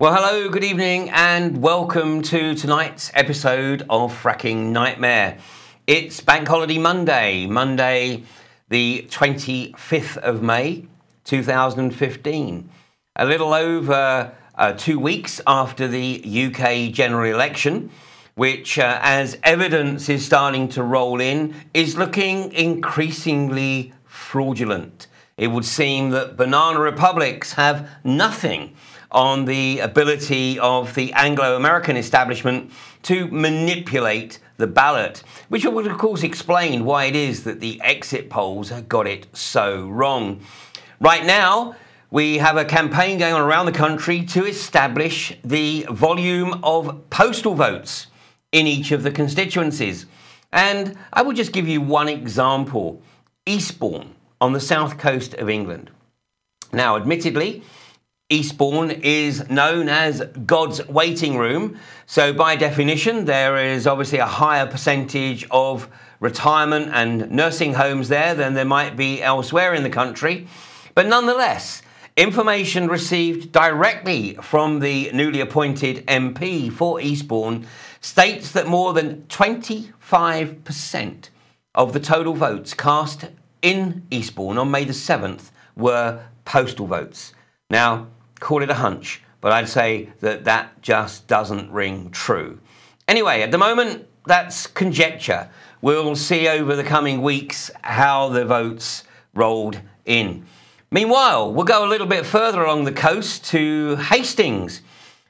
Well, hello, good evening, and welcome to tonight's episode of Fracking Nightmare. It's Bank Holiday Monday, the 25th of May, 2015. A little over 2 weeks after the UK general election, which, as evidence is starting to roll in, is looking increasingly fraudulent. It would seem that banana republics have nothing on the ability of the Anglo-American establishment to manipulate the ballot, which would of course explain why it is that the exit polls have got it so wrong. Right now, we have a campaign going on around the country to establish the volume of postal votes in each of the constituencies. And I will just give you one example. Eastbourne, on the south coast of England. Now, admittedly, Eastbourne is known as God's waiting room. So by definition, there is obviously a higher percentage of retirement and nursing homes there than there might be elsewhere in the country. But nonetheless, information received directly from the newly appointed MP for Eastbourne states that more than 25% of the total votes cast in Eastbourne on May the 7th were postal votes. Now, call it a hunch, but I'd say that that just doesn't ring true. Anyway, at the moment, that's conjecture. We'll see over the coming weeks how the votes rolled in. Meanwhile, we'll go a little bit further along the coast to Hastings.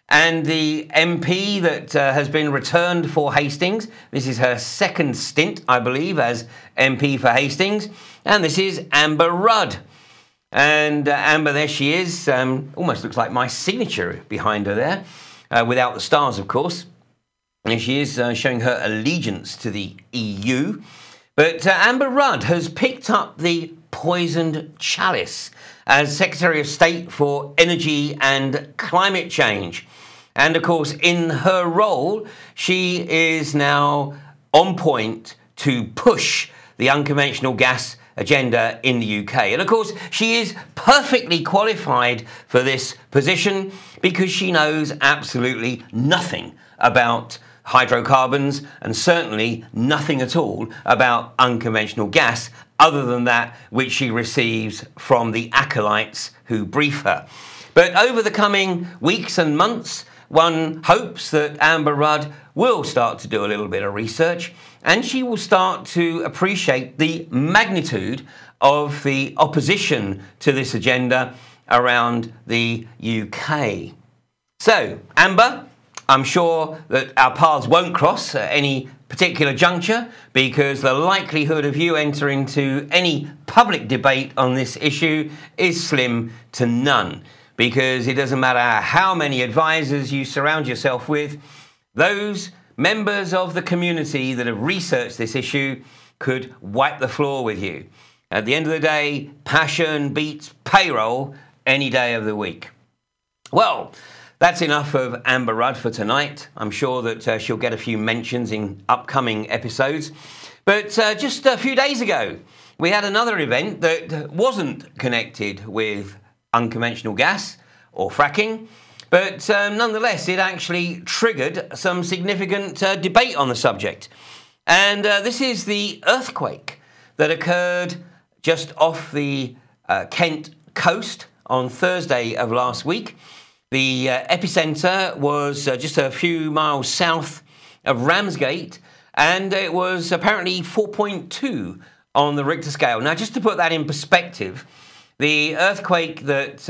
And the MP that has been returned for Hastings, this is her second stint, I believe, as MP for Hastings, and this is Amber Rudd. And Amber, there she is, almost looks like my signature behind her there, without the stars, of course. And she is showing her allegiance to the EU. But Amber Rudd has picked up the poisoned chalice as Secretary of State for Energy and Climate Change. And of course, in her role, she is now on point to push the unconventional gas agenda in the UK. And of course, she is perfectly qualified for this position because she knows absolutely nothing about hydrocarbons and certainly nothing at all about unconventional gas other than that which she receives from the acolytes who brief her. But over the coming weeks and months, one hopes that Amber Rudd will start to do a little bit of research and she will start to appreciate the magnitude of the opposition to this agenda around the UK. So, Amber, I'm sure that our paths won't cross at any particular juncture because the likelihood of you entering into any public debate on this issue is slim to none. Because it doesn't matter how many advisors you surround yourself with, those members of the community that have researched this issue could wipe the floor with you. At the end of the day, passion beats payroll any day of the week. Well, that's enough of Amber Rudd for tonight. I'm sure that she'll get a few mentions in upcoming episodes. But just a few days ago, we had another event that wasn't connected with unconventional gas or fracking, but nonetheless it actually triggered some significant debate on the subject. And this is the earthquake that occurred just off the Kent coast on Thursday of last week. The epicenter was just a few miles south of Ramsgate, and it was apparently 4.2 on the Richter scale. Now, just to put that in perspective, the earthquake that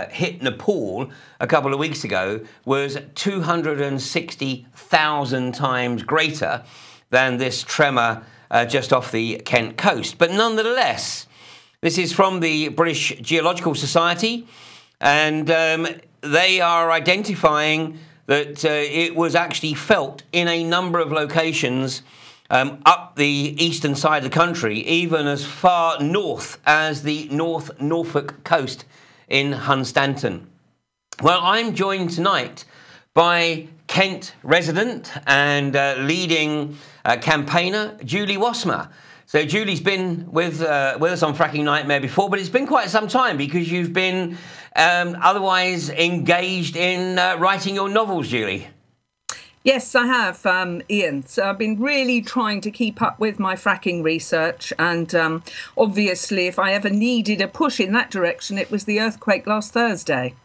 hit Nepal a couple of weeks ago was 260,000 times greater than this tremor just off the Kent coast. But nonetheless, this is from the British Geological Society, and they are identifying that it was actually felt in a number of locations up the eastern side of the country, even as far north as the North Norfolk coast in Hunstanton. Well, I'm joined tonight by Kent resident and leading campaigner Julie Wassmer. So Julie's been with us on Fracking Nightmare before, but it's been quite some time because you've been otherwise engaged in writing your novels, Julie. Yes, I have, Ian. So I've been really trying to keep up with my fracking research. And obviously, if I ever needed a push in that direction, it was the earthquake last Thursday.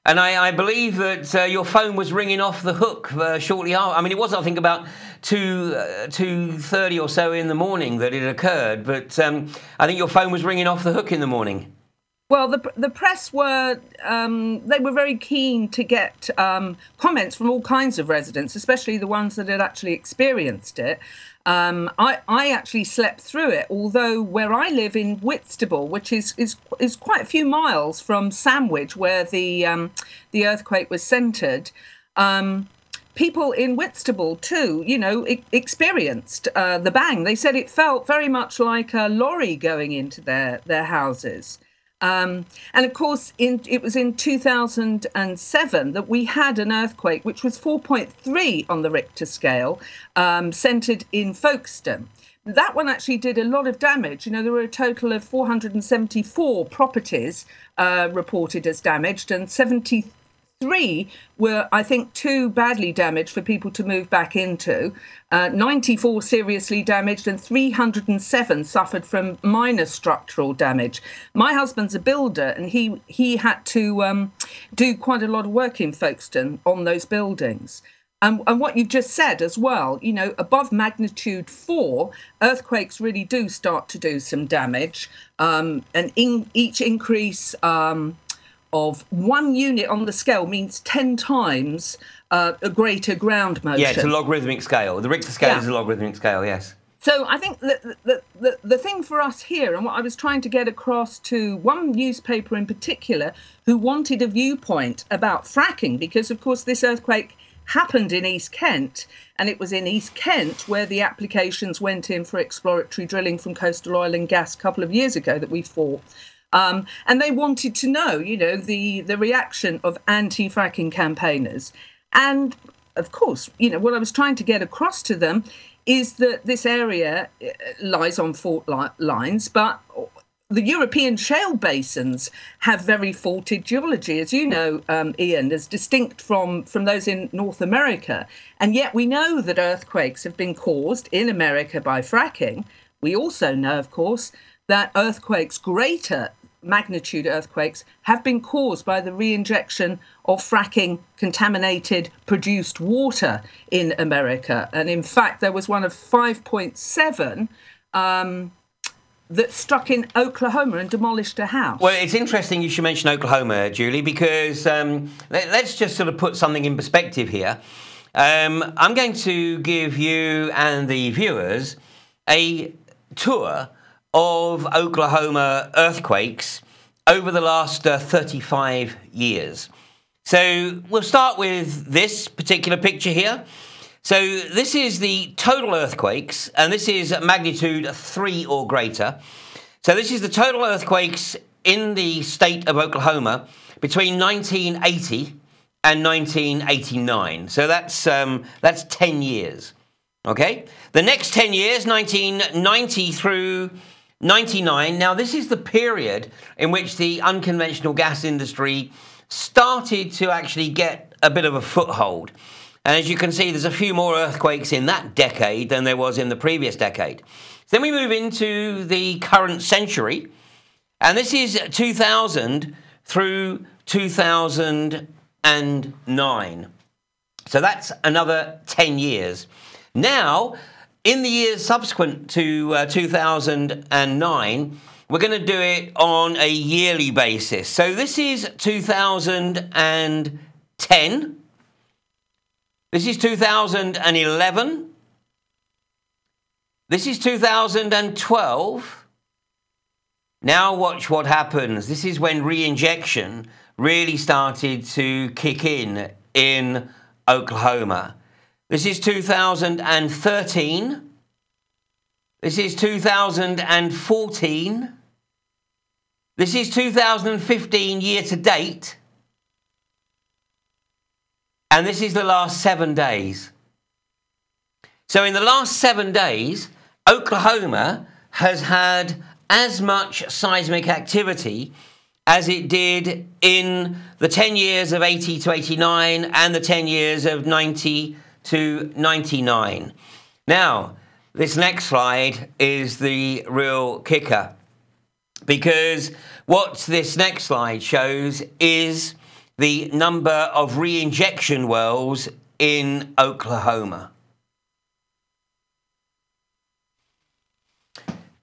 And I believe that your phone was ringing off the hook shortly after. I mean, it was, I think, about 2:30 or so in the morning that it occurred. But I think your phone was ringing off the hook in the morning. Well, the press were they were very keen to get comments from all kinds of residents, especially the ones that had actually experienced it. I actually slept through it, although where I live in Whitstable, which is quite a few miles from Sandwich, where the earthquake was centred, people in Whitstable too, experienced the bang. They said it felt very much like a lorry going into their houses. And of course, it was in 2007 that we had an earthquake, which was 4.3 on the Richter scale, centred in Folkestone. That one actually did a lot of damage. There were a total of 474 properties reported as damaged, and 73 were, I think, too badly damaged for people to move back into. 94 seriously damaged, and 307 suffered from minor structural damage. My husband's a builder, and he had to do quite a lot of work in Folkestone on those buildings. And what you've just said as well, above magnitude 4, earthquakes really do start to do some damage. And each increase of 1 unit on the scale means 10 times a greater ground motion. Yeah, it's a logarithmic scale. The Richter scale is a logarithmic scale, yes. So I think the thing for us here, and what I was trying to get across to one newspaper in particular who wanted a viewpoint about fracking, because, of course, this earthquake happened in East Kent, and it was in East Kent where the applications went in for exploratory drilling from Coastal Oil and Gas a couple of years ago that we fought. And they wanted to know, the reaction of anti-fracking campaigners. And, of course, what I was trying to get across to them is that this area lies on fault lines, but the European shale basins have very faulted geology, as you know, Ian, as distinct from those in North America. And yet we know that earthquakes have been caused in America by fracking. We also know, of course, that earthquakes, greater magnitude earthquakes, have been caused by the re-injection of fracking contaminated produced water in America. And in fact, there was one of 5.7 that struck in Oklahoma and demolished a house. Well, it's interesting you should mention Oklahoma, Julie, because let's just sort of put something in perspective here. I'm going to give you and the viewers a tour of Oklahoma earthquakes over the last 35 years. So we'll start with this particular picture here. So this is the total earthquakes, and this is magnitude 3 or greater. So this is the total earthquakes in the state of Oklahoma between 1980 and 1989. So that's 10 years. Okay? The next 10 years, 1990 through 99. Now, this is the period in which the unconventional gas industry started to actually get a bit of a foothold. And as you can see, there's a few more earthquakes in that decade than there was in the previous decade. Then we move into the current century, and this is 2000 through 2009. So that's another 10 years. Now, in the years subsequent to 2009, we're going to do it on a yearly basis. So this is 2010. This is 2011. This is 2012. Now watch what happens. This is when re-injection really started to kick in Oklahoma. This is 2013. This is 2014. This is 2015 year to date. And this is the last 7 days. So in the last 7 days, Oklahoma has had as much seismic activity as it did in the 10 years of 80 to 89 and the 10 years of 90 to 99. Now, this next slide is the real kicker, because what this next slide shows is the number of re-injection wells in Oklahoma.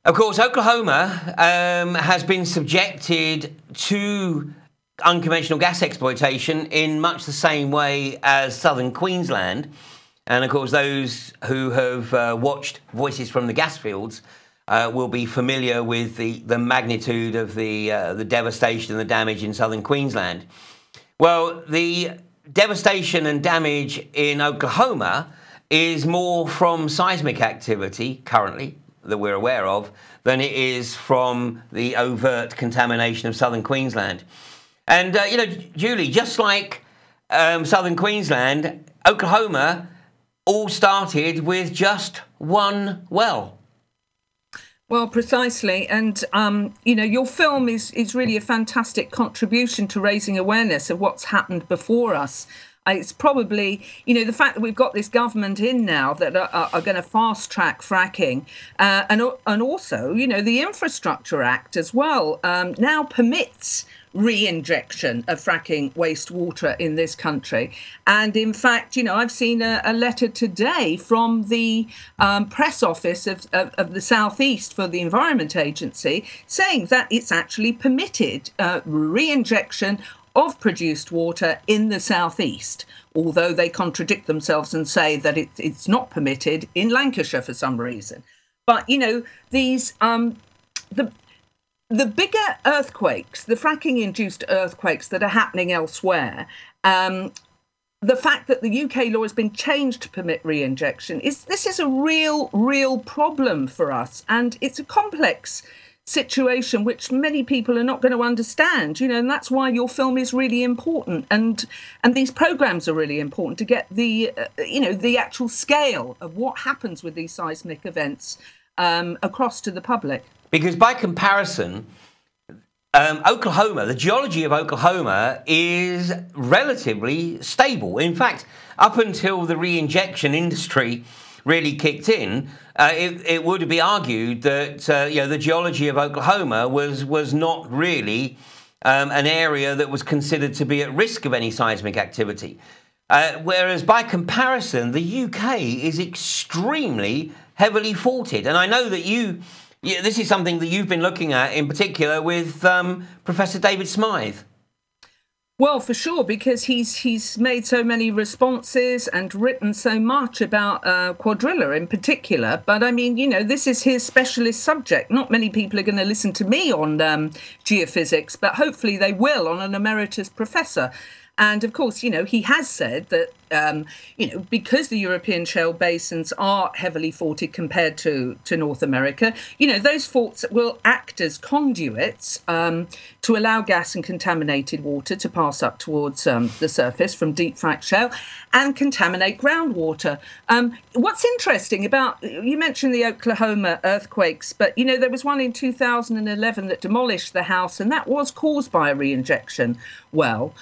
Of course, Oklahoma has been subjected to unconventional gas exploitation in much the same way as southern Queensland. And of course, those who have watched Voices from the Gas Fields will be familiar with the magnitude of the devastation and the damage in southern Queensland. Well, the devastation and damage in Oklahoma is more from seismic activity currently that we're aware of than it is from the overt contamination of southern Queensland. And, Julie, just like southern Queensland, Oklahoma all started with just one well. Well, precisely. And, your film is really a fantastic contribution to raising awareness of what's happened before us. It's probably, the fact that we've got this government in now that are going to fast track fracking and also, the Infrastructure Act as well now permits re-injection of fracking wastewater in this country. And in fact, I've seen a letter today from the press office of the Southeast for the Environment Agency saying that it's actually permitted re-injection of produced water in the southeast, although they contradict themselves and say that it's not permitted in Lancashire for some reason. But these the bigger earthquakes, the fracking-induced earthquakes that are happening elsewhere, the fact that the UK law has been changed to permit re-injection is a real problem for us, and it's a complex situation which many people are not going to understand, and that's why your film is really important, and these programs are really important to get the the actual scale of what happens with these seismic events across to the public. Because by comparison, Oklahoma, the geology of Oklahoma is relatively stable. In fact, up until the re-injection industry really kicked in, it would be argued that the geology of Oklahoma was not really an area that was considered to be at risk of any seismic activity. Whereas by comparison, the UK is extremely heavily faulted. And I know that this is something that you've been looking at in particular with Professor David Smythe. Well, for sure, because he's made so many responses and written so much about Cuadrilla in particular. But I mean, this is his specialist subject. Not many people are going to listen to me on geophysics, but hopefully they will on an emeritus professor. And of course, he has said that, because the European shale basins are heavily faulted compared to North America, those faults will act as conduits to allow gas and contaminated water to pass up towards the surface from deep frac shale and contaminate groundwater. What's interesting about, you mentioned the Oklahoma earthquakes, but, there was one in 2011 that demolished the house, and that was caused by a re-injection well.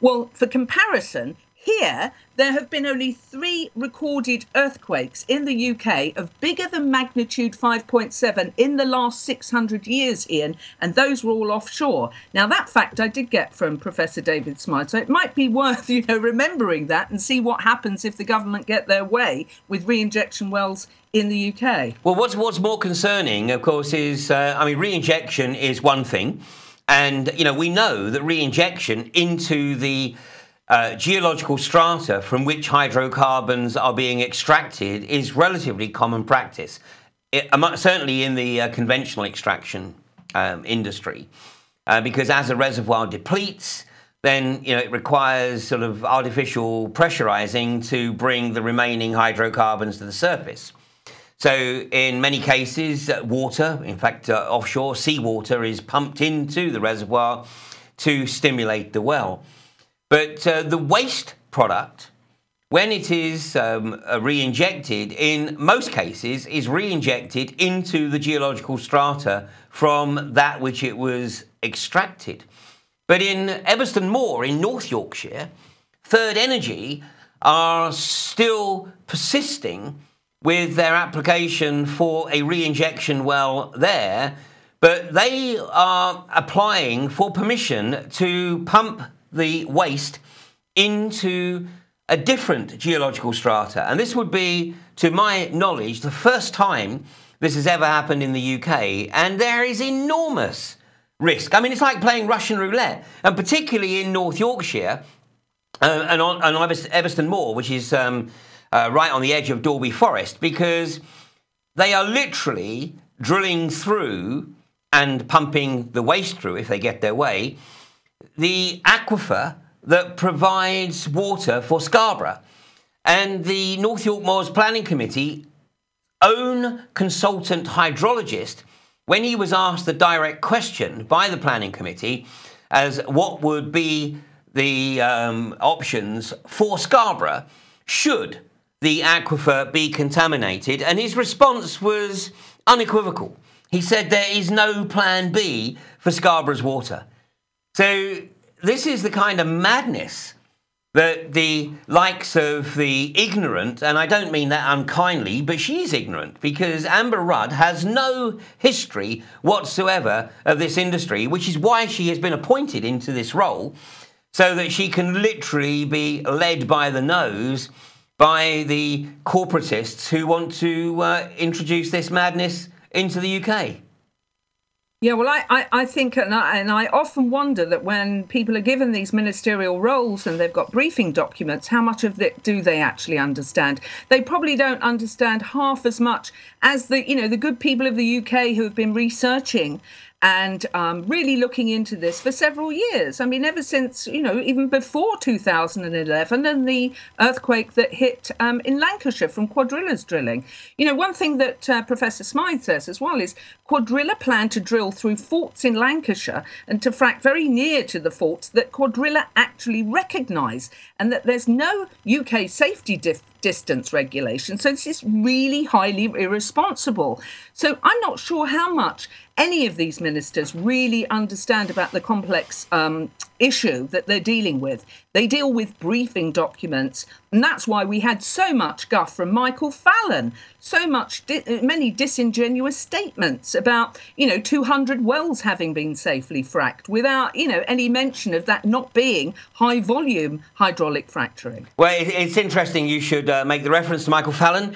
Well, for comparison, here there have been only 3 recorded earthquakes in the UK of bigger than magnitude 5.7 in the last 600 years, Ian, and those were all offshore. Now, that fact I did get from Professor David Smythe, so it might be worth, remembering that and see what happens if the government get their way with re-injection wells in the UK. Well, what's more concerning, of course, is, re-injection is one thing. And, we know that re-injection into the geological strata from which hydrocarbons are being extracted is relatively common practice, certainly in the conventional extraction industry, because as a reservoir depletes, then it requires sort of artificial pressurizing to bring the remaining hydrocarbons to the surface. So in many cases, water, in fact, offshore seawater is pumped into the reservoir to stimulate the well. But the waste product when it is re-injected, in most cases, is re-injected into the geological strata from that which it was extracted. But in Eberston Moor in North Yorkshire, Third Energy are still persisting with their application for a re-injection well there, but they are applying for permission to pump the waste into a different geological strata. And this would be, to my knowledge, the first time this has ever happened in the UK, and there is enormous risk. I mean, it's like playing Russian roulette, and particularly in North Yorkshire and on Eberston Moor, which is right on the edge of Dalby Forest, because they are literally drilling through and pumping the waste through, if they get their way, the aquifer that provides water for Scarborough. And the North York Moors Planning Committee own consultant hydrologist, when he was asked the direct question by the Planning Committee as what would be the options for Scarborough should the aquifer be contaminated, and his response was unequivocal. He said there is no plan B for Scarborough's water. So this is the kind of madness that the likes of the ignorant, and I don't mean that unkindly, but she's ignorant, because Amber Rudd has no history whatsoever of this industry, which is why she has been appointed into this role, so that she can literally be led by the nose by the corporatists who want to introduce this madness into the UK. Yeah, well, I think, and I often wonder that when people are given these ministerial roles and they've got briefing documents, how much of it do they actually understand? They probably don't understand half as much as the good people of the UK who have been researching and really looking into this for several years. I mean, ever since, even before 2011 and the earthquake that hit in Lancashire from Cuadrilla's drilling. One thing that Professor Smythe says as well is Cuadrilla planned to drill through faults in Lancashire and to frack very near to the faults that Cuadrilla actually recognise, and that there's no UK safety distance regulation. So this is really highly irresponsible. So I'm not sure how much any of these ministers really understand about the complex issue that they're dealing with. They deal with briefing documents, and that's why we had so much guff from Michael Fallon, so many disingenuous statements about 200 wells having been safely fracked without any mention of that not being high volume hydraulic fracturing. Well, it's interesting you should make the reference to Michael Fallon,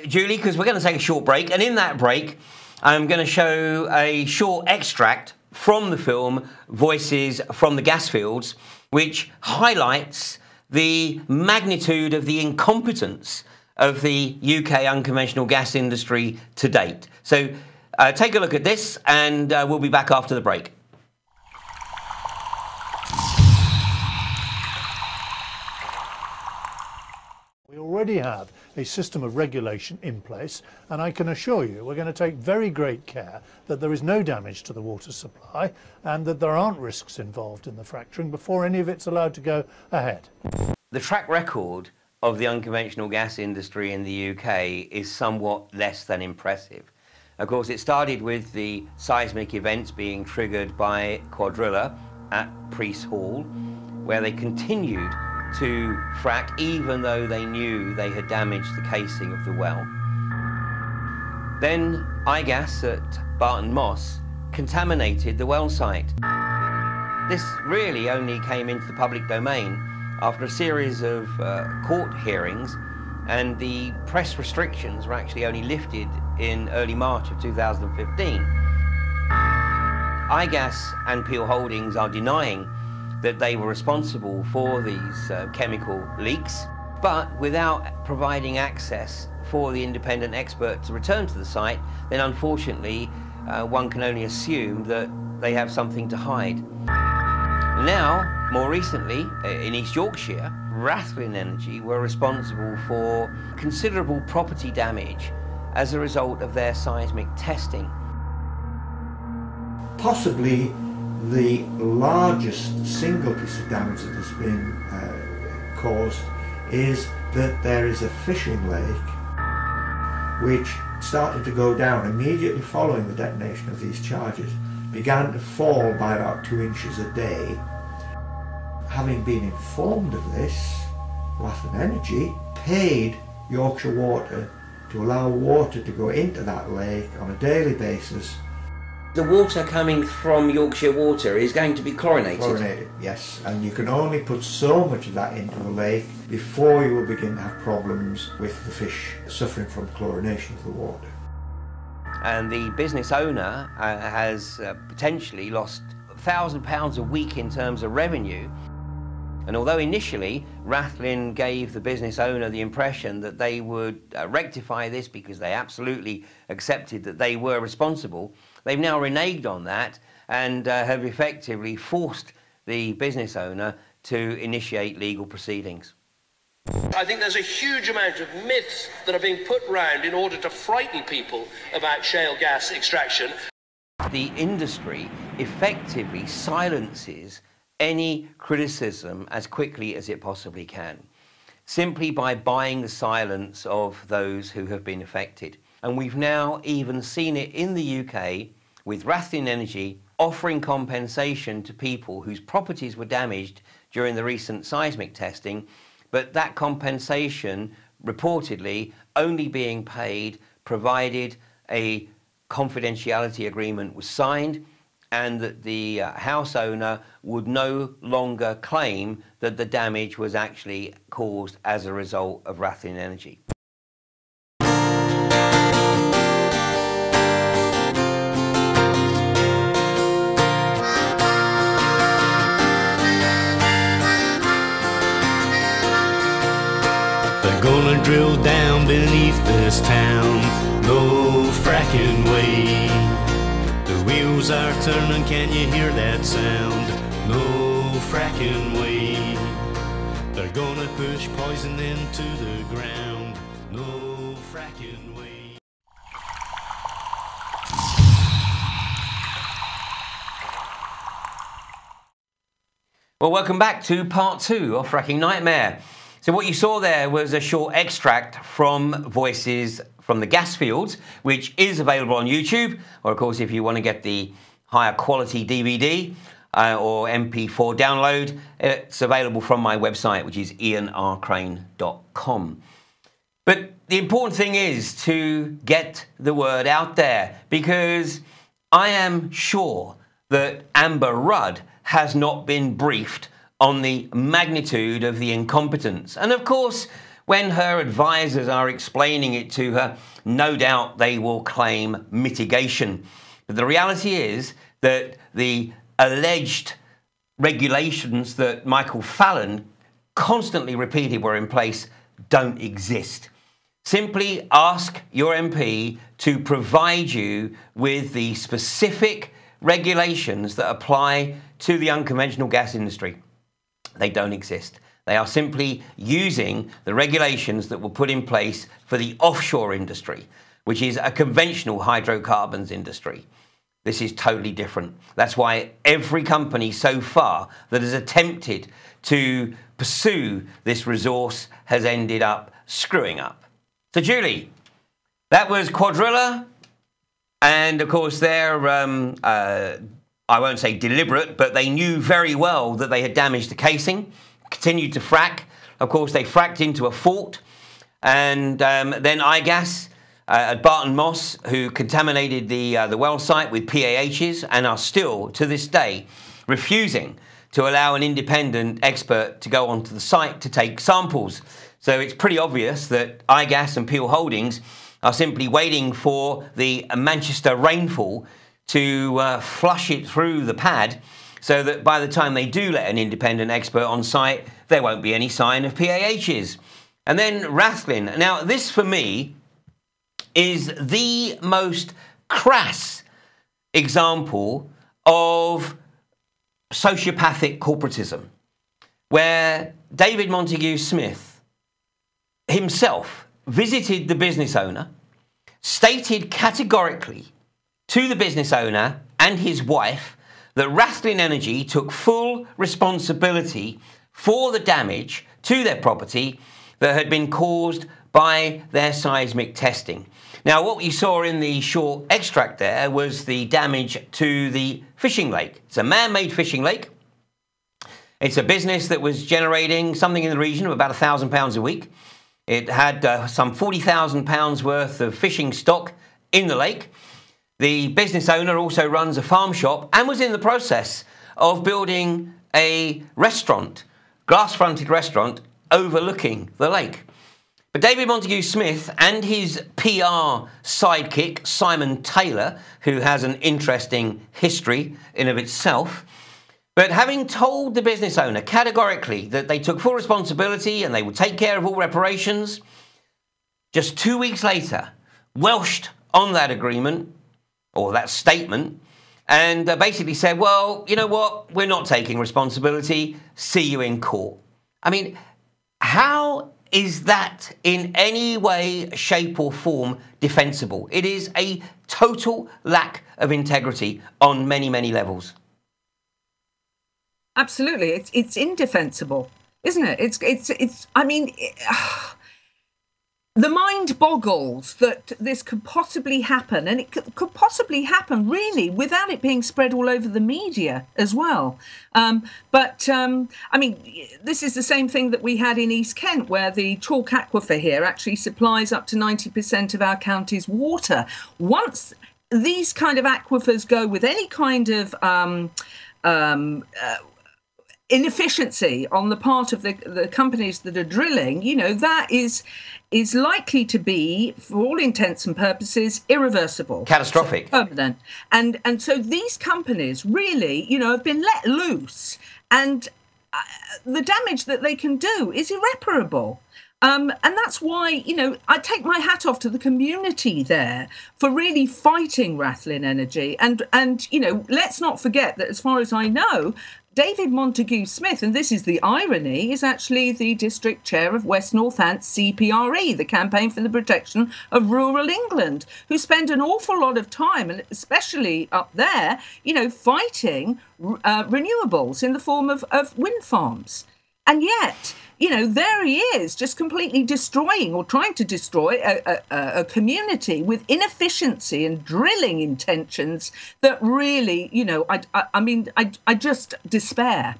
Julie, because we're going to take a short break, and in that break I'm going to show a short extract from the film Voices from the Gas Fields, which highlights the magnitude of the incompetence of the UK unconventional gas industry to date. So take a look at this, and we'll be back after the break. We already have a system of regulation in place, and I can assure you we're going to take very great care that there is no damage to the water supply and that there aren't risks involved in the fracturing before any of it's allowed to go ahead. The track record of the unconventional gas industry in the UK is somewhat less than impressive. Of course, it started with the seismic events being triggered by Cuadrilla at Priest Hall, where they continued to frack even though they knew they had damaged the casing of the well. Then iGas at Barton Moss contaminated the well site. This really only came into the public domain after a series of court hearings, and the press restrictions were actually only lifted in early March of 2015. iGas and Peel Holdings are denying that they were responsible for these chemical leaks, but without providing access for the independent expert to return to the site, then unfortunately one can only assume that they have something to hide. Now, more recently, in East Yorkshire, Rathlin Energy were responsible for considerable property damage as a result of their seismic testing. Possibly the largest single piece of damage that has been caused is that there is a fishing lake which started to go down immediately following the detonation of these charges, began to fall by about 2 inches a day. Having been informed of this, Rathlin Energy paid Yorkshire Water to allow water to go into that lake on a daily basis. The water coming from Yorkshire Water is going to be chlorinated? Chlorinated, yes. And you can only put so much of that into the lake before you will begin to have problems with the fish suffering from chlorination of the water. And the business owner has potentially lost £1,000 a week in terms of revenue. And although initially Rathlin gave the business owner the impression that they would rectify this because they absolutely accepted that they were responsible, they've now reneged on that and have effectively forced the business owner to initiate legal proceedings. I think there's a huge amount of myths that are being put round in order to frighten people about shale gas extraction. The industry effectively silences any criticism as quickly as it possibly can, simply by buying the silence of those who have been affected. And we've now even seen it in the UK with Rathlin Energy offering compensation to people whose properties were damaged during the recent seismic testing, but that compensation reportedly only being paid provided a confidentiality agreement was signed and that the house owner would no longer claim that the damage was actually caused as a result of Rathlin Energy. They're gonna drill down beneath this town, no fracking way. The wheels are turning, can you hear that sound? No fracking way. They're gonna push poison into the ground, no fracking way. Well, welcome back to part 2 of Fracking Nightmare. So what you saw there was a short extract from Voices from the Gas Fields, which is available on YouTube, or of course if you want to get the higher quality DVD or MP4 download, it's available from my website, which is ianrcrane.com. But the important thing is to get the word out there, because I am sure that Amber Rudd has not been briefed on the magnitude of the incompetence. And of course, when her advisors are explaining it to her, no doubt they will claim mitigation. But the reality is that the alleged regulations that Michael Fallon constantly repeated were in place don't exist. Simply ask your MP to provide you with the specific regulations that apply to the unconventional gas industry. They don't exist. They are simply using the regulations that were put in place for the offshore industry, which is a conventional hydrocarbons industry. This is totally different. That's why every company so far that has attempted to pursue this resource has ended up screwing up. So Julie, that was Cuadrilla, and of course they're, I won't say deliberate, but they knew very well that they had damaged the casing, continued to frack. Of course, they fracked into a fault, and then iGas at Barton Moss, who contaminated the well site with PAHs and are still, to this day, refusing to allow an independent expert to go onto the site to take samples. So it's pretty obvious that iGas and Peel Holdings are simply waiting for the Manchester rainfall to flush it through the pad, so that by the time they do let an independent expert on site, there won't be any sign of PAHs. And then Rathlin. Now, this for me is the most crass example of sociopathic corporatism, where David Montague Smith himself visited the business owner, stated categorically to the business owner and his wife that Rathlin Energy took full responsibility for the damage to their property that had been caused by their seismic testing. Now, what you saw in the short extract there was the damage to the fishing lake. It's a man-made fishing lake. It's a business that was generating something in the region of about £1,000 a week. It had some £40,000 worth of fishing stock in the lake. The business owner also runs a farm shop and was in the process of building a restaurant, glass-fronted restaurant, overlooking the lake. But David Montague-Smith and his PR sidekick, Simon Taylor, who has an interesting history in of itself, but having told the business owner categorically that they took full responsibility and they would take care of all reparations, just 2 weeks later, welshed on that agreement, or that statement, and basically said, well, you know what, we're not taking responsibility, see you in court. I mean, how is that in any way, shape or form defensible? It is a total lack of integrity on many, many levels. Absolutely. It's indefensible, isn't it? I mean, the mind boggles that this could possibly happen, and it could possibly happen really without it being spread all over the media as well. I mean, this is the same thing that we had in East Kent, where the chalk aquifer here actually supplies up to 90% of our county's water. Once these kind of aquifers go with any kind of inefficiency on the part of the companies that are drilling, you know, that is likely to be, for all intents and purposes, irreversible. Catastrophic. Permanent. And so these companies really, you know, have been let loose, and the damage that they can do is irreparable. And that's why, you know, I take my hat off to the community there for really fighting Rathlin Energy. And you know, let's not forget that, as far as I know, David Montague-Smith, and this is the irony, is actually the district chair of West Northants CPRE, the Campaign for the Protection of Rural England, who spend an awful lot of time, and especially up there, you know, fighting renewables in the form of wind farms. And yet, you know, there he is, just completely destroying or trying to destroy a community with inefficiency and drilling intentions that really, you know, I just despair.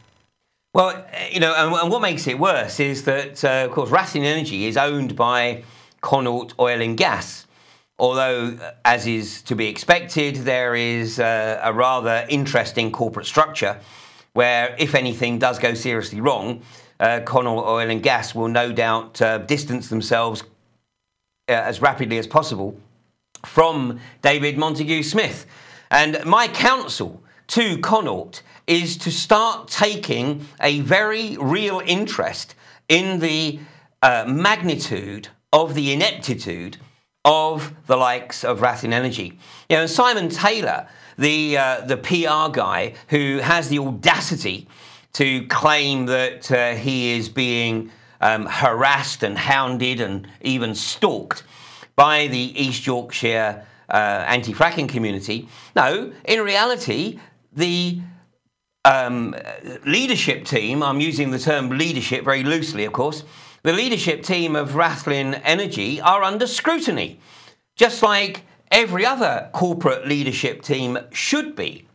Well, you know, and what makes it worse is that, of course, Rathlin Energy is owned by Connaught Oil and Gas. Although, as is to be expected, there is a rather interesting corporate structure where, if anything does go seriously wrong, Connaught Oil and Gas will no doubt distance themselves as rapidly as possible from David Montague-Smith. And my counsel to Connaught is to start taking a very real interest in the magnitude of the ineptitude of the likes of Rathlin Energy. You know, Simon Taylor, the PR guy who has the audacity to claim that he is being harassed and hounded and even stalked by the East Yorkshire anti-fracking community. No, in reality, the leadership team, I'm using the term leadership very loosely, of course, the leadership team of Rathlin Energy are under scrutiny, just like every other corporate leadership team should be.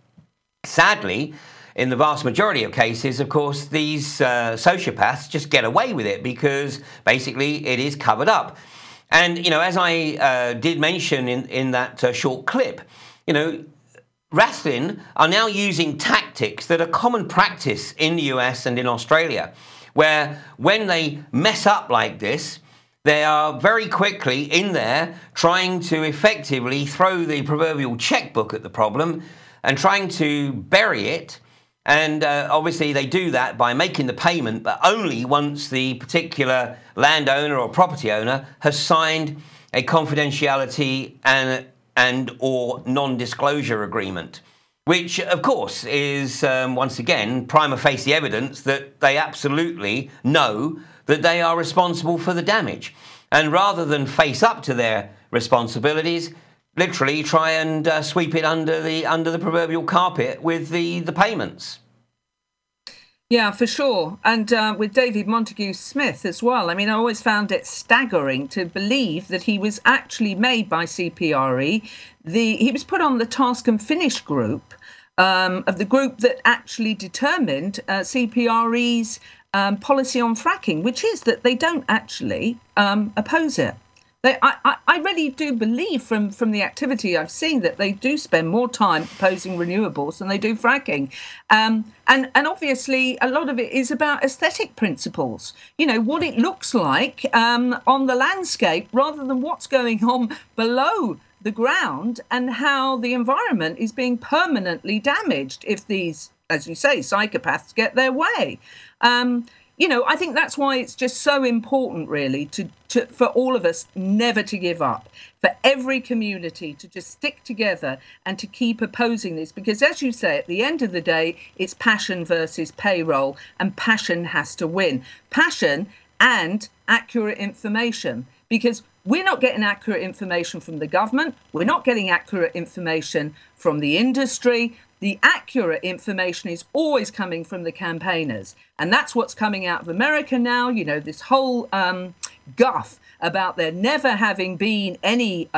Sadly, in the vast majority of cases, of course, these sociopaths just get away with it because basically it is covered up. And, you know, as I did mention in that short clip, you know, Rathlin are now using tactics that are common practice in the US and in Australia, where when they mess up like this, they are very quickly in there trying to effectively throw the proverbial checkbook at the problem and trying to bury it. And obviously they do that by making the payment, but only once the particular landowner or property owner has signed a confidentiality and or non-disclosure agreement, which of course is once again prima facie evidence that they absolutely know that they are responsible for the damage. And rather than face up to their responsibilities, literally try and sweep it under the proverbial carpet with the payments. Yeah, for sure. And with David Montague-Smith as well. I mean, I always found it staggering to believe that he was actually made by CPRE. He was put on the task and finish group of the group that actually determined CPRE's policy on fracking, which is that they don't actually oppose it. I really do believe from the activity I've seen that they do spend more time opposing renewables than they do fracking. And obviously a lot of it is about aesthetic principles, you know, what it looks like on the landscape rather than what's going on below the ground and how the environment is being permanently damaged if these, as you say, psychopaths get their way. You know, I think that's why it's just so important, really, for all of us never to give up, for every community to just stick together and to keep opposing this. Because, as you say, at the end of the day, it's passion versus payroll, and passion has to win. Passion and accurate information, because we're not getting accurate information from the government. We're not getting accurate information from the industry. The accurate information is always coming from the campaigners. And that's what's coming out of America now. You know, this whole guff about there never having been any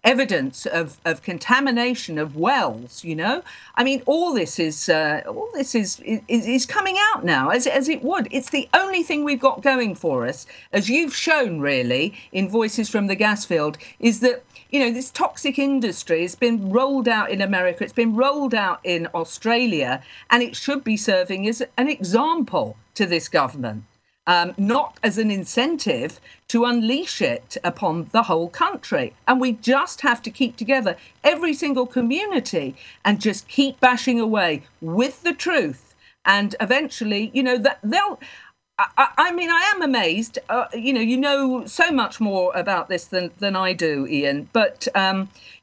evidence of contamination of wells, you know. I mean, all this is coming out now, as it would. It's the only thing we've got going for us, as you've shown, really, in Voices from the Gas Field, is that, you know, this toxic industry has been rolled out in America, it's been rolled out in Australia, and it should be serving as an example to this government, not as an incentive to unleash it upon the whole country. And we just have to keep together, every single community, and just keep bashing away with the truth. And eventually, you know, that they'll... I mean, I am amazed. You know so much more about this than I do, Ian. But,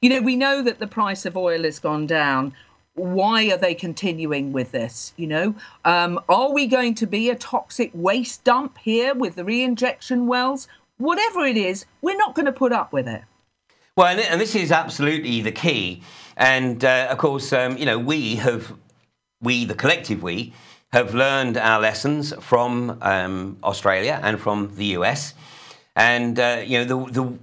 you know, we know that the price of oil has gone down. Why are they continuing with this? You know, are we going to be a toxic waste dump here with the re-injection wells? Whatever it is, we're not going to put up with it. Well, and this is absolutely the key. And, of course, you know, the collective we, have learned our lessons from Australia and from the US. And, you know, the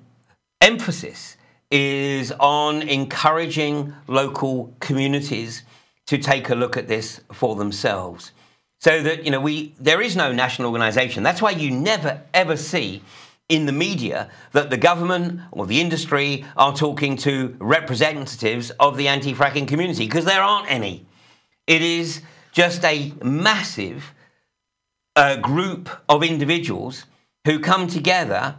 emphasis is on encouraging local communities to take a look at this for themselves. So that, you know, there is no national organisation. That's why you never, ever see in the media that the government or the industry are talking to representatives of the anti-fracking community, because there aren't any. It is just a massive group of individuals who come together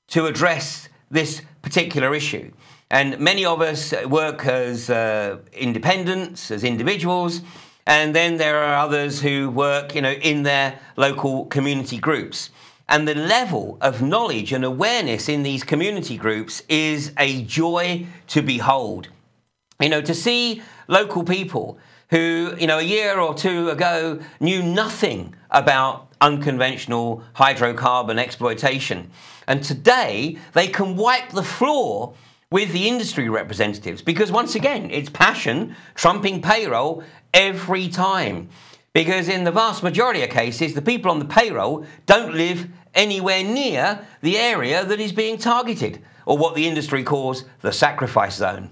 to address this particular issue. And many of us work as independents, as individuals, and then there are others who work, you know, in their local community groups. And the level of knowledge and awareness in these community groups is a joy to behold. You know, to see local people who, you know, a year or two ago knew nothing about unconventional hydrocarbon exploitation. And today they can wipe the floor with the industry representatives, because once again, it's passion trumping payroll every time. Because in the vast majority of cases, the people on the payroll don't live anywhere near the area that is being targeted, or what the industry calls the sacrifice zone.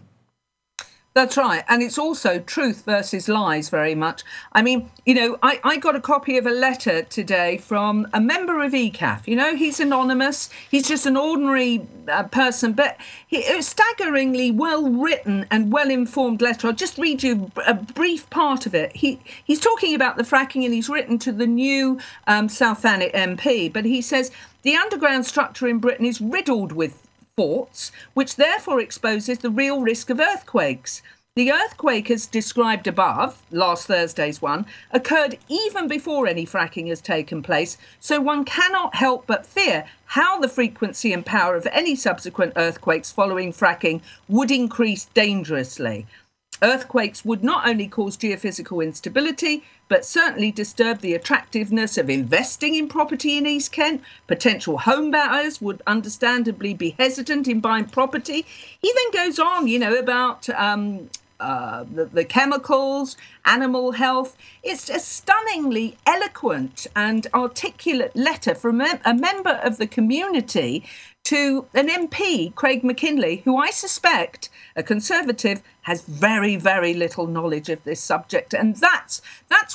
That's right. And it's also truth versus lies very much. I mean, you know, I got a copy of a letter today from a member of ECAF. You know, he's anonymous. He's just an ordinary person, but it was staggeringly well-written and well-informed letter. I'll just read you a brief part of it. He's talking about the fracking, and he's written to the new South Thanet MP, but he says, the underground structure in Britain is riddled with faults, which therefore exposes the real risk of earthquakes. The earthquake, as described above, last Thursday's one, occurred even before any fracking has taken place, so one cannot help but fear how the frequency and power of any subsequent earthquakes following fracking would increase dangerously. Earthquakes would not only cause geophysical instability, but certainly disturb the attractiveness of investing in property in East Kent. Potential home buyers would understandably be hesitant in buying property. He then goes on, you know, about the chemicals, animal health. It's a stunningly eloquent and articulate letter from a member of the community to an MP, Craig McKinley, who I suspect, a Conservative, has very, very little knowledge of this subject. And that's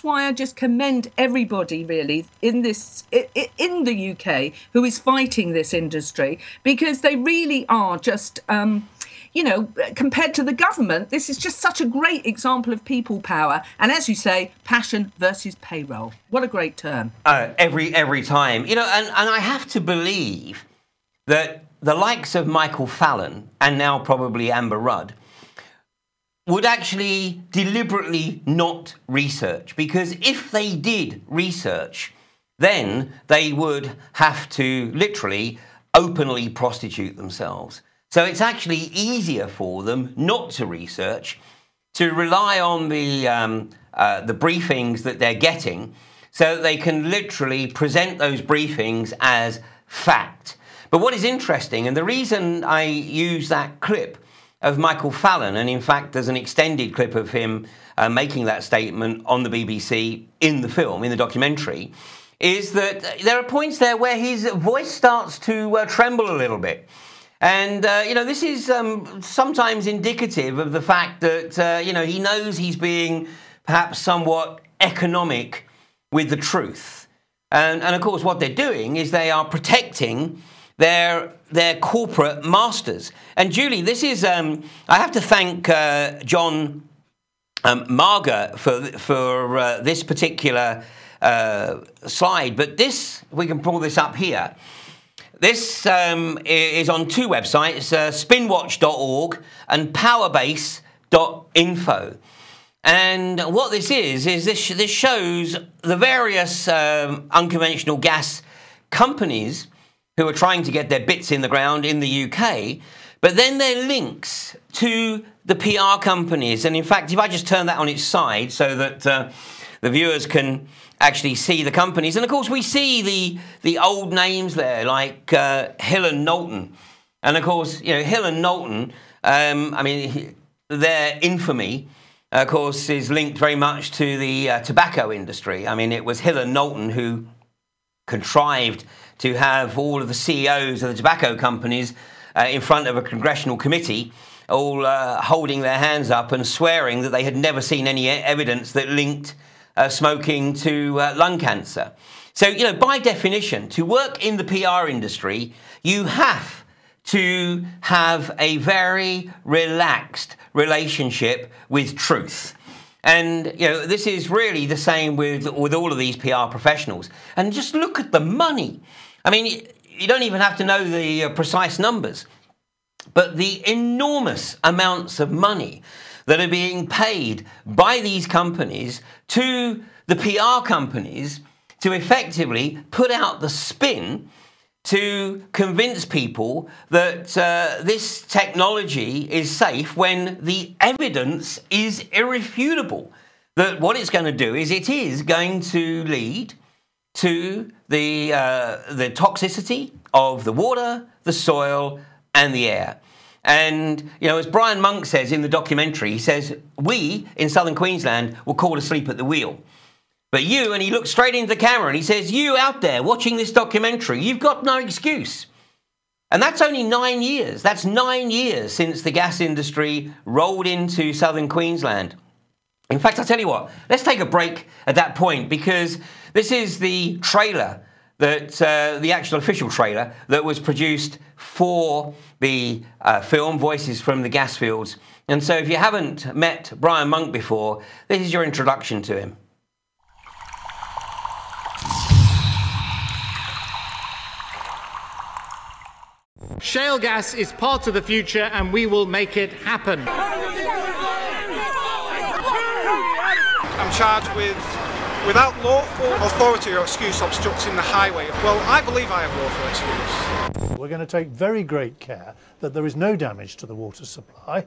why I just commend everybody, really, in the UK who is fighting this industry, because they really are just, compared to the government, this is just such a great example of people power. And as you say, passion versus payroll. What a great term. Every time. And I have to believe that the likes of Michael Fallon and now probably Amber Rudd would actually deliberately not research, because if they did research, then they would have to literally openly prostitute themselves. So it's actually easier for them not to research, to rely on the briefings that they're getting, so that they can literally present those briefings as fact. But what is interesting, and the reason I use that clip of Michael Fallon, and in fact there's an extended clip of him making that statement on the BBC in the film, in the documentary, is that there are points there where his voice starts to tremble a little bit. And, this is sometimes indicative of the fact that, he knows he's being perhaps somewhat economic with the truth. And of course, what they're doing is they are protecting their corporate masters. And Julie, this is, I have to thank John Marga for this particular slide. But this, we can pull this up here. This is on two websites, spinwatch.org and powerbase.info. And what this is this shows the various unconventional gas companies who are trying to get their bits in the ground in the UK, but then there are links to the PR companies. And in fact, if I just turn that on its side so that the viewers can actually see the companies. And of course, we see the old names there, like Hill and Knowlton. And of course, Hill and Knowlton, their infamy, of course, is linked very much to the tobacco industry. I mean, it was Hill and Knowlton who contrived to have all of the CEOs of the tobacco companies in front of a congressional committee, all holding their hands up and swearing that they had never seen any evidence that linked smoking to lung cancer. So, by definition, to work in the PR industry, you have to have a very relaxed relationship with truth. And, this is really the same with all of these PR professionals. And just look at the money. I mean, you don't even have to know the precise numbers, but the enormous amounts of money that are being paid by these companies to the PR companies to effectively put out the spin to convince people that this technology is safe when the evidence is irrefutable. That what it's going to do is it is going to lead to the toxicity of the water, the soil, and the air. And, as Brian Monk says in the documentary, he says, we in southern Queensland were caught asleep at the wheel. But you, and he looks straight into the camera and he says, you out there watching this documentary, you've got no excuse. And that's only 9 years. That's 9 years since the gas industry rolled into southern Queensland. In fact, I'll tell you what, let's take a break at that point, because this is the trailer that, the actual official trailer that was produced for the film Voices from the Gas Fields. And so if you haven't met Brian Monk before, this is your introduction to him. Shale gas is part of the future and we will make it happen. I'm charged with, without lawful authority or excuse, obstructing the highway. Well, I believe I have lawful excuse. We're going to take very great care that there is no damage to the water supply.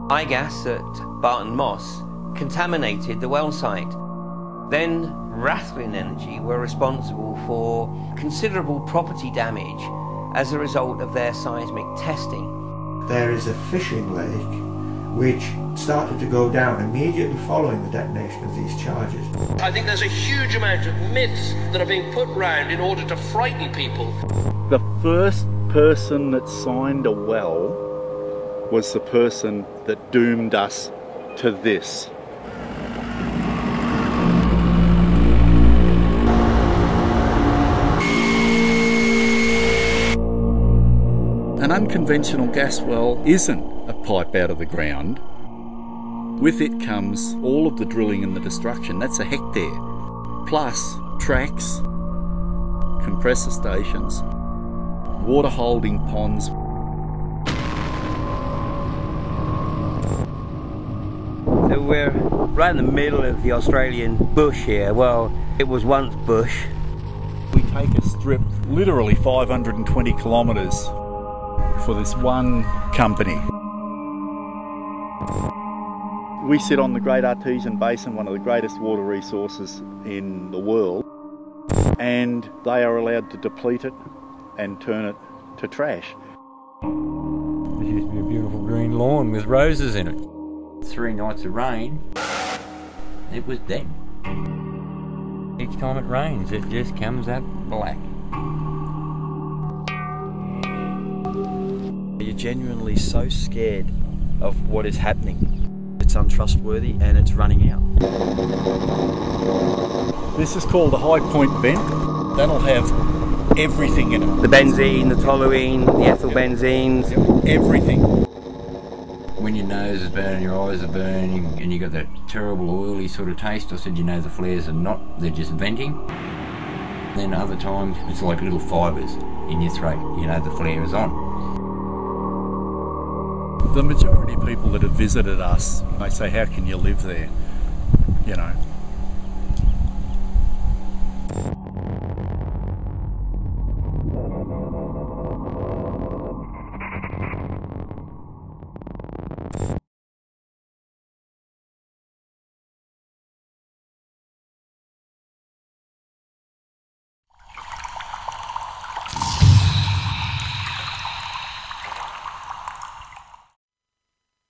iGas at Barton Moss contaminated the well site. Then Rathlin Energy were responsible for considerable property damage as a result of their seismic testing. There is a fishing lake which started to go down immediately following the detonation of these charges. I think there's a huge amount of myths that are being put round in order to frighten people. The first person that signed a well was the person that doomed us to this. An unconventional gas well isn't a pipe out of the ground. With it comes all of the drilling and the destruction. That's a hectare. Plus tracks, compressor stations, water holding ponds. So we're right in the middle of the Australian bush here. Well, it was once bush. We take a strip literally 520 kilometres for this one company. We sit on the Great Artesian Basin, one of the greatest water resources in the world, and they are allowed to deplete it and turn it to trash. There used to be a beautiful green lawn with roses in it. 3 nights of rain, it was dead. Each time it rains, it just comes up black. You're genuinely so scared of what is happening. It's untrustworthy and it's running out. This is called a high point vent. That'll have everything in it. The benzene, the toluene, the ethyl benzenes. Everything. When your nose is burning, your eyes are burning, and you got that terrible oily sort of taste, I said, you know, the flares are not, they're just venting. Then other times, it's like little fibres in your throat, you know, the flare is on. The majority of people that have visited us, they say, how can you live there? You know.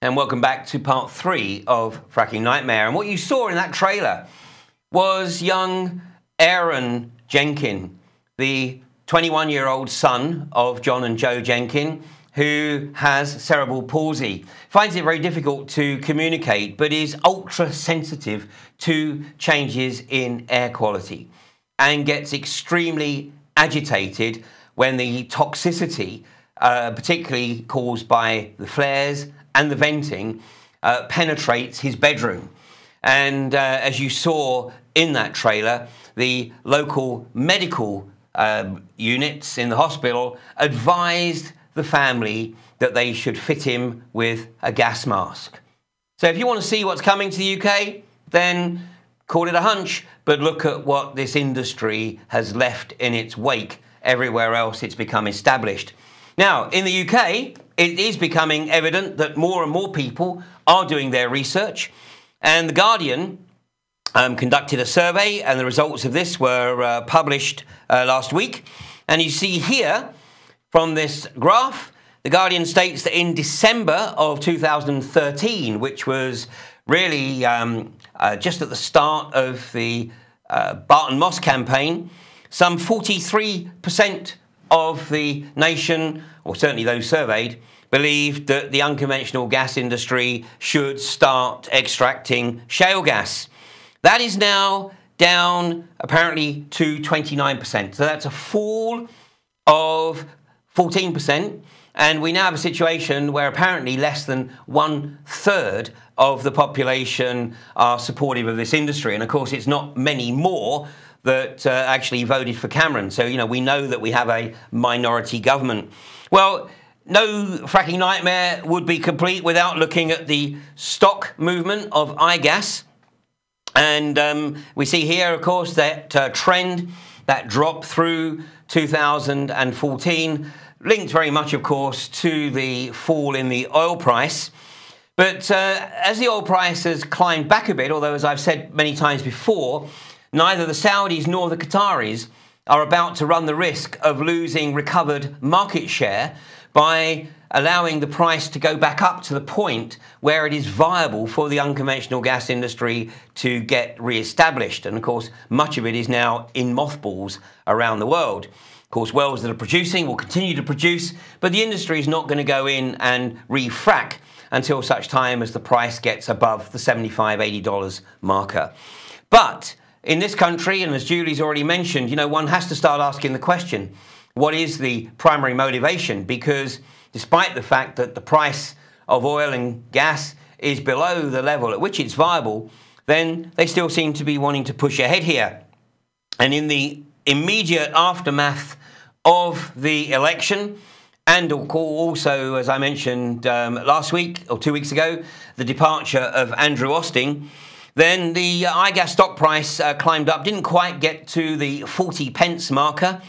And welcome back to part 3 of Fracking Nightmare. And what you saw in that trailer was young Aaron Jenkin, the 21-year-old son of John and Joe Jenkin, who has cerebral palsy. Finds it very difficult to communicate, but is ultra sensitive to changes in air quality and gets extremely agitated when the toxicity, particularly caused by the flares and the venting, penetrates his bedroom. And as you saw in that trailer, the local medical units in the hospital advised the family that they should fit him with a gas mask. So if you want to see what's coming to the UK, then call it a hunch, but look at what this industry has left in its wake everywhere else it's become established. Now, in the UK, it is becoming evident that more and more people are doing their research. And The Guardian conducted a survey, and the results of this were published last week. And you see here, from this graph, The Guardian states that in December of 2013, which was really just at the start of the Barton Moss campaign, some 43% of the nation, or certainly those surveyed, believed that the unconventional gas industry should start extracting shale gas. That is now down apparently to 29%. So that's a fall of 14%. And we now have a situation where apparently less than 1/3 of the population are supportive of this industry. And of course, it's not many more that actually voted for Cameron. So, you know, we know that we have a minority government. Well, no Fracking Nightmare would be complete without looking at the stock movement of iGas. And we see here, of course, that trend, that drop through 2014, linked very much, of course, to the fall in the oil price. But as the oil price has climbed back a bit, although, as I've said many times before, neither the Saudis nor the Qataris are about to run the risk of losing recovered market share by allowing the price to go back up to the point where it is viable for the unconventional gas industry to get re-established. And of course, much of it is now in mothballs around the world. Of course, wells that are producing will continue to produce, but the industry is not going to go in and re-frack until such time as the price gets above the $75, $80 marker. But in this country, and as Julie's already mentioned, you know, one has to start asking the question, what is the primary motivation? Because despite the fact that the price of oil and gas is below the level at which it's viable, then they still seem to be wanting to push ahead here. And in the immediate aftermath of the election, and also, as I mentioned last week or 2 weeks ago, the departure of Andrew Austin, then the iGas stock price climbed up, didn't quite get to the 40 pence marker,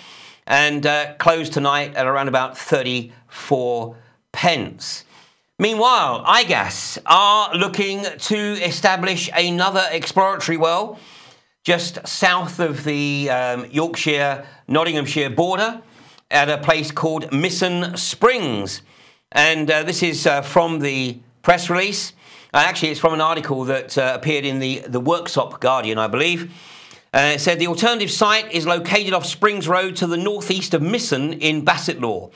and closed tonight at around about 34 pence. Meanwhile, iGas are looking to establish another exploratory well just south of the Yorkshire-Nottinghamshire border at a place called Misson Springs. And this is from the press release. Actually, it's from an article that appeared in the Worksop Guardian, I believe. It said the alternative site is located off Springs Road to the northeast of Misson in Bassetlaw,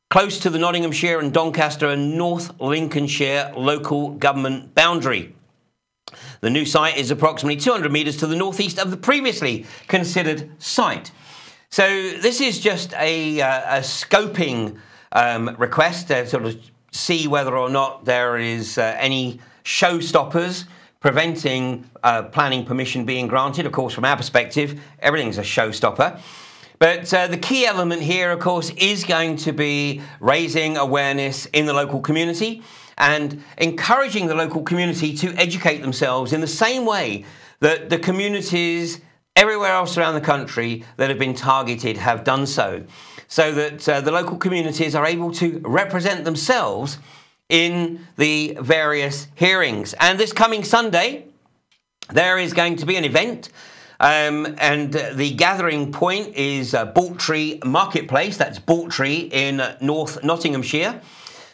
close to the Nottinghamshire and Doncaster and North Lincolnshire local government boundary. The new site is approximately 200 metres to the northeast of the previously considered site. So this is just a scoping request to sort of see whether or not there is any showstoppers preventing planning permission being granted. Of course, from our perspective, everything's a showstopper. But the key element here, of course, is going to be raising awareness in the local community and encouraging the local community to educate themselves in the same way that the communities everywhere else around the country that have been targeted have done so that the local communities are able to represent themselves in the various hearings. And this coming Sunday, there is going to be an event, and the gathering point is Bawtry Marketplace. That's Bawtry in North Nottinghamshire.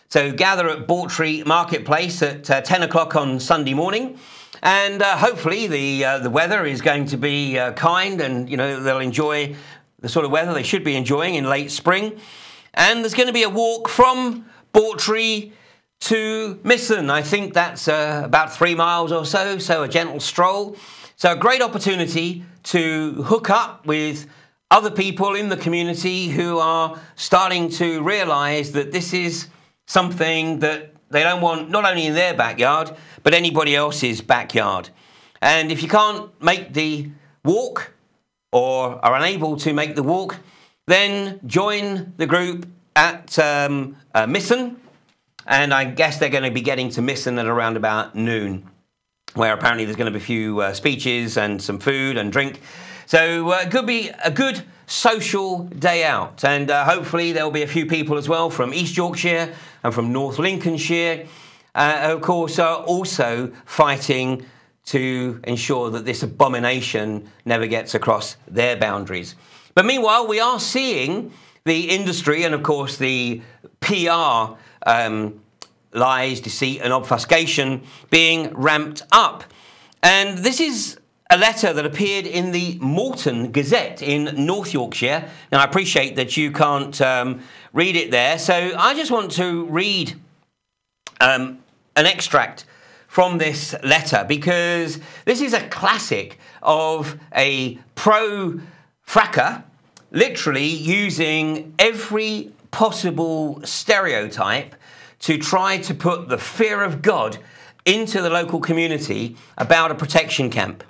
So gather at Bawtry Marketplace at 10 o'clock on Sunday morning. And hopefully the weather is going to be kind, and you know they'll enjoy the sort of weather they should be enjoying in late spring. And there's going to be a walk from Bawtry to Misson. I think that's about 3 miles or so, so a gentle stroll. So a great opportunity to hook up with other people in the community who are starting to realise that this is something that they don't want not only in their backyard, but anybody else's backyard. And if you can't make the walk or are unable to make the walk, then join the group at Misson. And I guess they're going to be getting to Misson at around about noon, where apparently there's going to be a few speeches and some food and drink. So it could be a good social day out. And hopefully there'll be a few people as well from East Yorkshire and from North Lincolnshire, of course, are also fighting to ensure that this abomination never gets across their boundaries. But meanwhile, we are seeing the industry and, of course, the PR lies, deceit and obfuscation being ramped up. And this is a letter that appeared in the Morton Gazette in North Yorkshire. Now, I appreciate that you can't read it there, so I just want to read an extract from this letter, because this is a classic of a pro-fracker literally using every possible stereotype to try to put the fear of God into the local community about a protection camp.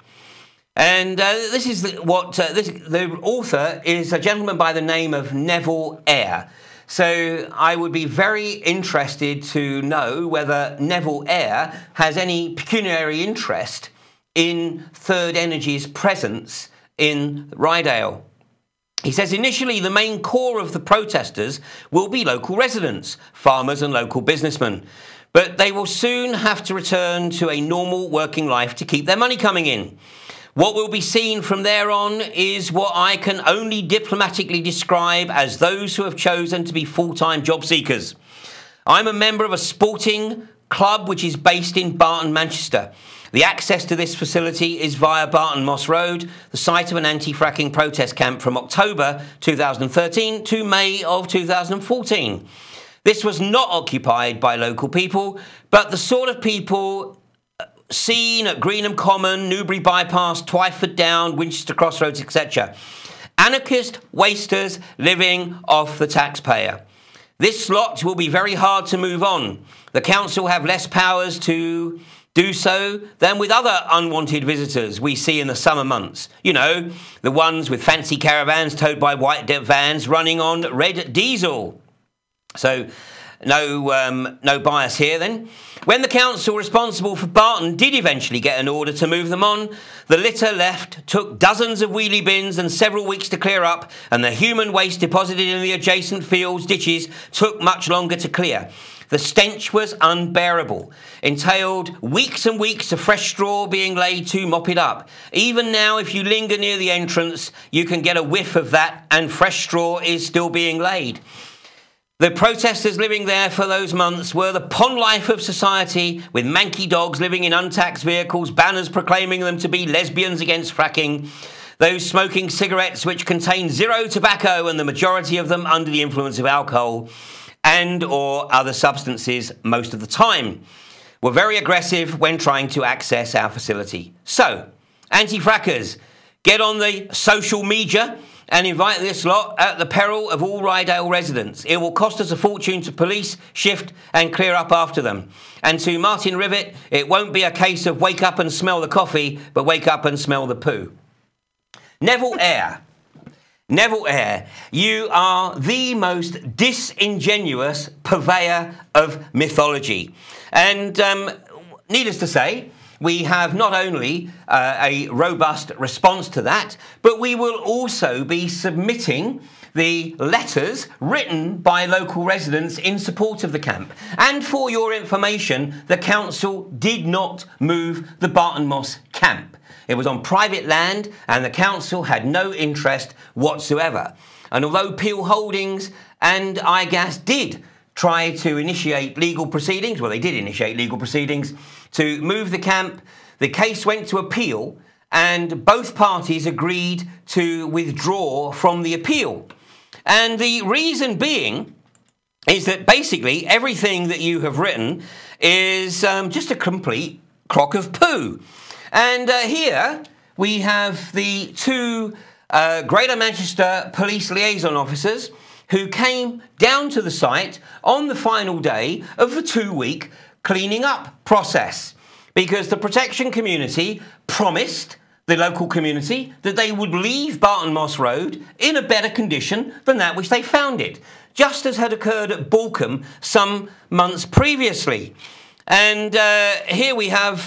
And this is the author is a gentleman by the name of Neville Eyre. So I would be very interested to know whether Neville Eyre has any pecuniary interest in Third Energy's presence in Rydale. He says, initially, the main core of the protesters will be local residents, farmers and local businessmen. But they will soon have to return to a normal working life to keep their money coming in. What will be seen from there on is what I can only diplomatically describe as those who have chosen to be full-time job seekers. I'm a member of a sporting club which is based in Barton, Manchester. The access to this facility is via Barton Moss Road, the site of an anti-fracking protest camp from October 2013 to May of 2014. This was not occupied by local people, but the sort of people seen at Greenham Common, Newbury Bypass, Twyford Down, Winchester Crossroads, etc. Anarchist wasters living off the taxpayer. This lot will be very hard to move on. The council have less powers to do so than with other unwanted visitors we see in the summer months. You know, the ones with fancy caravans towed by white vans running on red diesel. So, no bias here then. When the council responsible for Barton did eventually get an order to move them on, the litter left took dozens of wheelie bins and several weeks to clear up, and the human waste deposited in the adjacent fields, ditches, took much longer to clear. The stench was unbearable, entailed weeks and weeks of fresh straw being laid to mop it up. Even now, if you linger near the entrance, you can get a whiff of that, and fresh straw is still being laid. The protesters living there for those months were the pond life of society, with manky dogs living in untaxed vehicles, banners proclaiming them to be lesbians against fracking, those smoking cigarettes which contain zero tobacco and the majority of them under the influence of alcohol and or other substances most of the time, were very aggressive when trying to access our facility. So, anti-frackers, get on the social media and invite this lot at the peril of all Rydale residents. It will cost us a fortune to police, shift and clear up after them. And to Martin Rivet, it won't be a case of wake up and smell the coffee, but wake up and smell the poo. Neville Eyre. Neville Eyre, you are the most disingenuous purveyor of mythology. And needless to say, we have not only a robust response to that, but we will also be submitting the letters written by local residents in support of the camp. And for your information, the council did not move the Barton Moss camp. It was on private land and the council had no interest whatsoever. And although Peel Holdings and iGas did try to initiate legal proceedings, well, they did initiate legal proceedings to move the camp, the case went to appeal and both parties agreed to withdraw from the appeal. And the reason being is that basically everything that you have written is just a complete crock of poo. And here we have the two Greater Manchester Police Liaison Officers who came down to the site on the final day of the 2-week cleaning up process, because the protection community promised the local community that they would leave Barton Moss Road in a better condition than that which they found it, just as had occurred at Balcombe some months previously. And here we have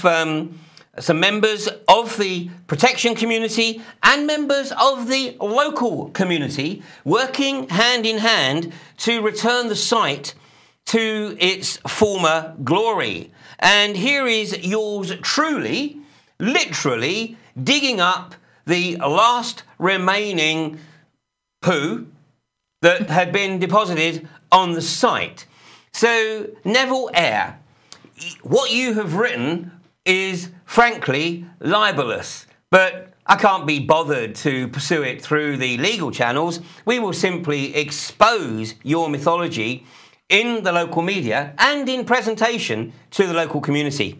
some members of the protection community and members of the local community working hand in hand to return the site to its former glory. And here is yours truly, literally digging up the last remaining poo that had been deposited on the site. So, Neville Eyre, what you have written is frankly libelous, but I can't be bothered to pursue it through the legal channels. We will simply expose your mythology in the local media and in presentation to the local community.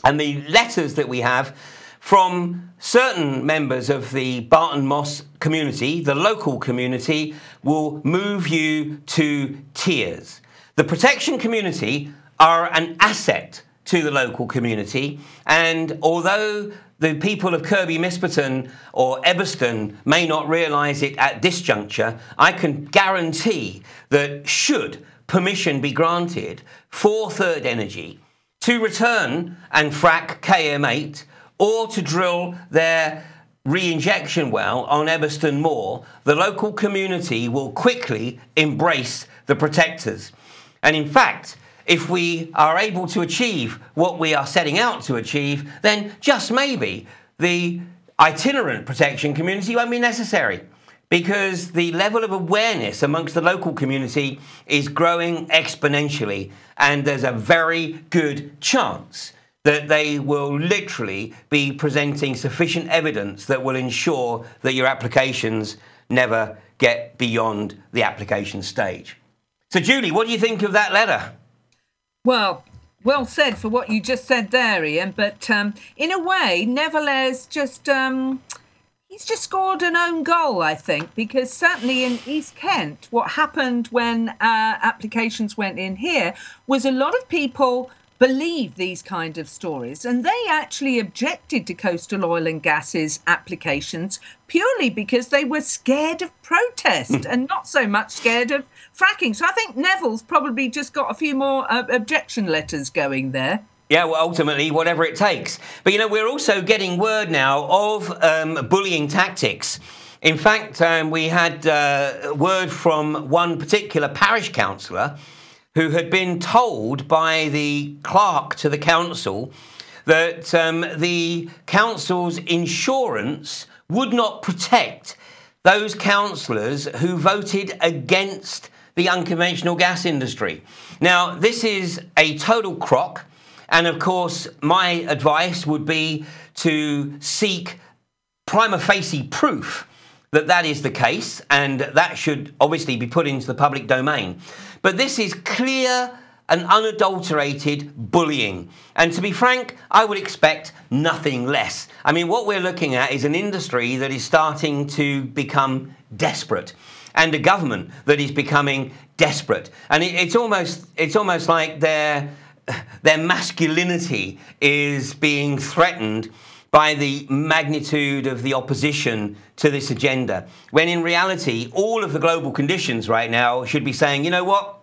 And the letters that we have from certain members of the Barton Moss community, the local community, will move you to tears. The protection community are an asset to the local community, and although the people of Kirby Misperton or Ebbston may not realise it at this juncture, I can guarantee that should permission be granted for Third Energy to return and frack KM8 or to drill their re-injection well on Ebbston Moor, the local community will quickly embrace the protectors. And in fact, if we are able to achieve what we are setting out to achieve, then just maybe the itinerant protection community won't be necessary, because the level of awareness amongst the local community is growing exponentially, and there's a very good chance that they will literally be presenting sufficient evidence that will ensure that your applications never get beyond the application stage. So, Julie, what do you think of that letter? Well said for what you just said there, Ian. But in a way, Neville's just... he's just scored an own goal, I think, because certainly in East Kent, what happened when applications went in here was a lot of people believed these kind of stories, and they actually objected to Coastal Oil and Gas's applications purely because they were scared of protest and not so much scared of fracking. So I think Neville's probably just got a few more objection letters going there. Yeah, well, ultimately, whatever it takes. But, you know, we're also getting word now of bullying tactics. In fact, we had word from one particular parish councillor who had been told by the clerk to the council that the council's insurance would not protect those councillors who voted against the unconventional gas industry. Now, this is a total crock. And of course, my advice would be to seek prima facie proof that that is the case, and that should obviously be put into the public domain. But this is clear and unadulterated bullying. And to be frank, I would expect nothing less. I mean, what we're looking at is an industry that is starting to become desperate, and a government that is becoming desperate. And it's almost like their masculinity is being threatened by the magnitude of the opposition to this agenda, when in reality, all of the global conditions right now should be saying, you know what,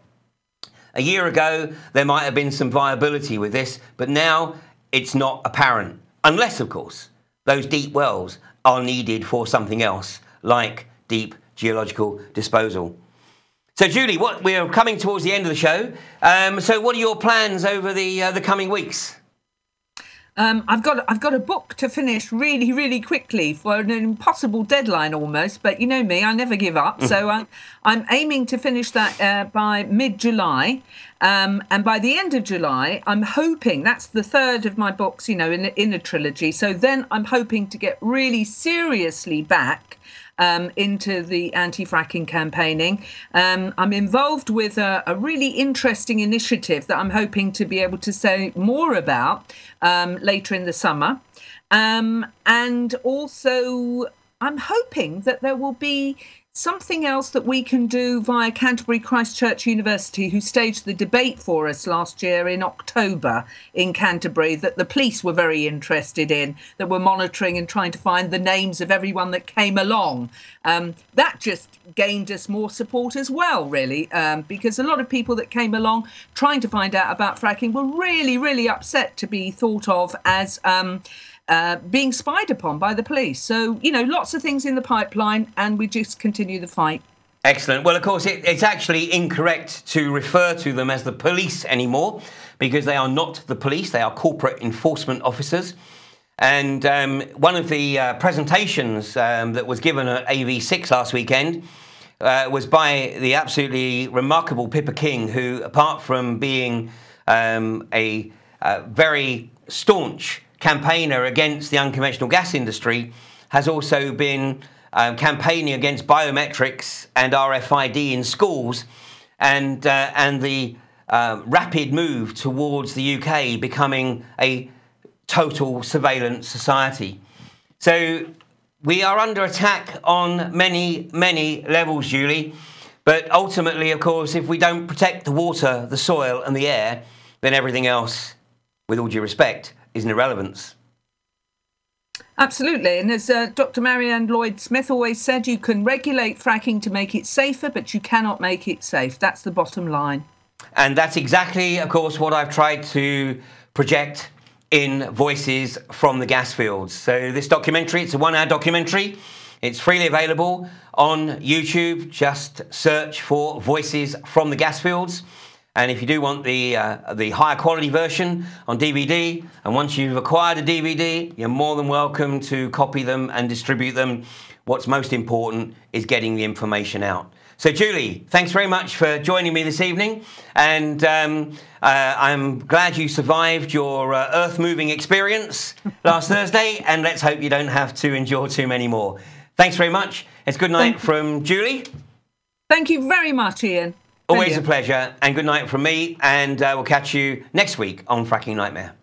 a year ago, there might have been some viability with this, but now it's not apparent. Unless, of course, those deep wells are needed for something else, like deep geological disposal. So, Julie, we're coming towards the end of the show. So what are your plans over the coming weeks? I've got a book to finish really, really quickly for an impossible deadline almost. But you know me, I never give up. So I'm aiming to finish that by mid-July. And by the end of July, I'm hoping, that's the third of my books, you know, in a trilogy. So then I'm hoping to get really seriously back into the anti-fracking campaigning. I'm involved with a really interesting initiative that I'm hoping to be able to say more about later in the summer. And also, I'm hoping that there will be something else that we can do via Canterbury Christ Church University, who staged the debate for us last year in October in Canterbury, that the police were very interested in, that were monitoring and trying to find the names of everyone that came along. That just gained us more support as well, really, because a lot of people that came along trying to find out about fracking were really, really upset to be thought of as being spied upon by the police. So, you know, lots of things in the pipeline, and we just continue the fight. Excellent. Well, of course, it's actually incorrect to refer to them as the police anymore, because they are not the police. They are corporate enforcement officers. And one of the presentations that was given at AV6 last weekend was by the absolutely remarkable Pippa King, who, apart from being a very staunch campaigner against the unconventional gas industry, has also been campaigning against biometrics and RFID in schools, and the rapid move towards the UK becoming a total surveillance society. So we are under attack on many, many levels, Julie. But ultimately, of course, if we don't protect the water, the soil and the air, then everything else, with all due respect, is an irrelevance. Absolutely. And as Dr. Marianne Lloyd-Smith always said, you can regulate fracking to make it safer, but you cannot make it safe. That's the bottom line. And that's exactly, of course, what I've tried to project in Voices from the Gas Fields. So this documentary, it's a 1-hour documentary. It's freely available on YouTube. Just search for Voices from the Gas Fields. And if you do want the higher quality version on DVD, and once you've acquired a DVD, you're more than welcome to copy them and distribute them. What's most important is getting the information out. So Julie, thanks very much for joining me this evening, and I'm glad you survived your earth-moving experience last Thursday, and let's hope you don't have to endure too many more. Thanks very much. It's good night from Julie. Thank you very much, Ian. Always a pleasure, and good night from me, and we'll catch you next week on Fracking Nightmare.